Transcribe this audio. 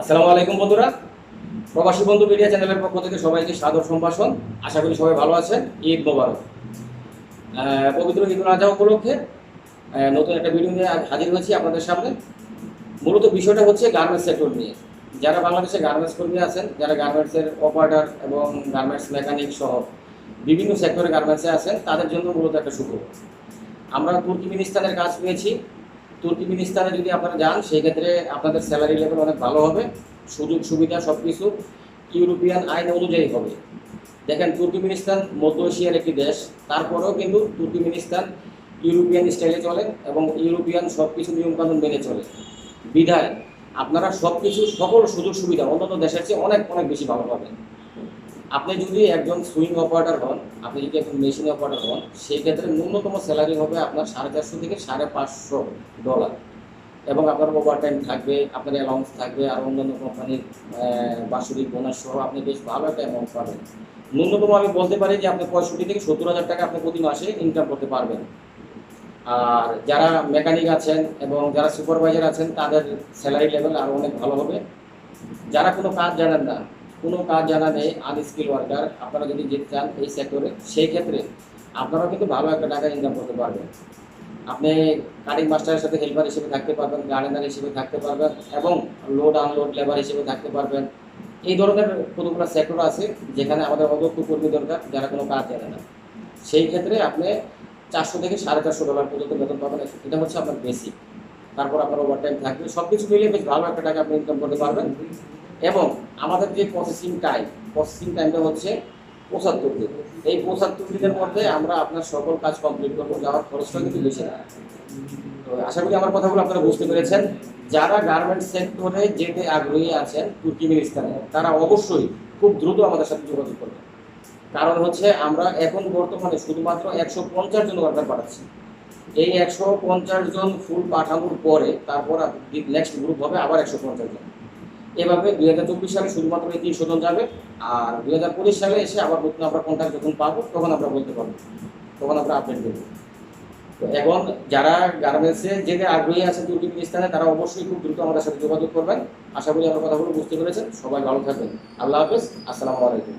আসসালামু আলাইকুম বন্ধুরা, প্রবাসী বন্ধু মিডিয়া চ্যানেলের পক্ষ থেকে সবাইকে সাদর সম্ভাষণ। আশা করি সবাই ভালো আছেন। ঈদ মোবারক। পবিত্র ঈদ উল আজহা উপলক্ষে নতুন একটা ভিডিও নিয়ে হাজির হয়েছি আপনাদের সামনে। মূলত বিষয়টা হচ্ছে গার্মেন্টস সেক্টর নিয়ে। যারা বাংলাদেশে গার্মেন্টস কর্মী আছেন, যারা গার্মেন্টসের অপারেটর এবং গার্মেন্টস মেকানিক সহ বিভিন্ন সেক্টরে গার্মেন্টসে আছেন, তাদের জন্য মূলত একটা সুখবর। আমরা তুর্কমেনিস্তানের কাজ পেয়েছি। তুর্কমেনিস্তানে যদি আপনারা যান, সেই ক্ষেত্রে আপনাদের স্যালারি লেভেল অনেক ভালো হবে, সুযোগ সুবিধা সব কিছু ইউরোপিয়ান আইন অনুযায়ী হবে। দেখেন, তুর্কমেনিস্তান মধ্য এশিয়ার একটি দেশ, তারপরেও কিন্তু তুর্কমেনিস্তান ইউরোপিয়ান স্টাইলে চলে এবং ইউরোপিয়ান সব কিছু নিয়মকানুন মেনে চলে। বিধায় আপনারা সব কিছু সকল সুযোগ সুবিধা অন্যান্য দেশের চেয়ে অনেক অনেক বেশি ভালো পাবেন। আপনি যদি একজন সুইং অপারেটর হন, আপনি যদি একজন মেশিন অপারেটর হন, সেই ক্ষেত্রে ন্যূনতম স্যালারি হবে আপনার 450 থেকে $550, এবং আপনার ওভারটাইম থাকবে, আপনার অ্যালাউন্স থাকবে, আর অন্যান্য কোম্পানির বাৎসরিক বোনাস সহ আপনি বেশ ভালো একটা অ্যামাউন্ট পাবেন। ন্যূনতম আমি বলতে পারি যে আপনি 65 থেকে 70 হাজার টাকা আপনি প্রতি মাসে ইনকাম করতে পারবেন। আর যারা মেকানিক আছেন এবং যারা সুপারভাইজার আছেন, তাদের স্যালারি লেভেল আরও অনেক ভালো হবে। যারা কোনো কাজ জানেন না, কোনো কাজ জানা নেই, আনস্কিল ওয়ার্কার, আপনারা যদি যেতে চান এই সেক্টরে, সেই ক্ষেত্রে আপনারাও কিন্তু ভালো একটা টাকা ইনকাম করতে পারবেন। আপনি কাটিং মাস্টারের সাথে হেল্পার হিসেবে থাকতে পারবেন, গার্ডেনার হিসেবে থাকতে পারবেন, এবং লোড আনলোড লেবার হিসেবে থাকতে পারবেন। এই ধরনের কতগুলো সেক্টর আছে যেখানে আমাদের অদক্ষ কর্মী দরকার, যারা কোনো কাজ জানে না। সেই ক্ষেত্রে আপনি 400 থেকে $450 পর্যন্ত বেতন পাবেন। এটা হচ্ছে আপনার বেসিক। তারপর আপনার ওভারটাইম থাকবে, সব কিছু মিলিয়ে বেশ ভালো একটা টাকা আপনি ইনকাম করতে পারবেন। এবং আমাদের যে প্রসেসিং টাইমটা হচ্ছে 75 দিন। এই 75 দিনের মধ্যে আমরা আপনার সকল কাজ কমপ্লিট করবো, যাওয়ার খরচটা কিন্তু বেশি না। তো আশা করি আমার কথাগুলো আপনারা বুঝতে পেরেছেন। যারা গার্মেন্টস সেক্টরে যেতে আগ্রহী আছেন তুর্কমেনিস্তানে, তারা অবশ্যই খুব দ্রুত আমাদের সাথে যোগাযোগ করবেন। কারণ হচ্ছে আমরা এখন বর্তমানে শুধুমাত্র 150 জন ওয়ার্কার পাঠাচ্ছি। এই 150 জন ফুল পাঠানোর পরে তারপর নেক্সট গ্রুপ হবে আবার 150 জন। এভাবে 2024 সালে শুধুমাত্র এই 300 জন যাবে। আর 2025 সালে এসে আবার নতুন আমরা কন্ট্যাক্ট যখন পাবো, তখন আমরা বলতে পারবো, তখন আমরা আপডেট দেবো। তো এখন যারা গার্মেন্টসে যেতে আগ্রহী আছে তুর্কমেনিস্তানে, তারা অবশ্যই খুব দ্রুত আমাদের সাথে যোগাযোগ করবেন। আশা করি আমার কথাগুলো বুঝতে পেরেছেন। সবাই ভালো থাকবেন। আল্লাহ হাফেজ। আসসালামু আলাইকুম।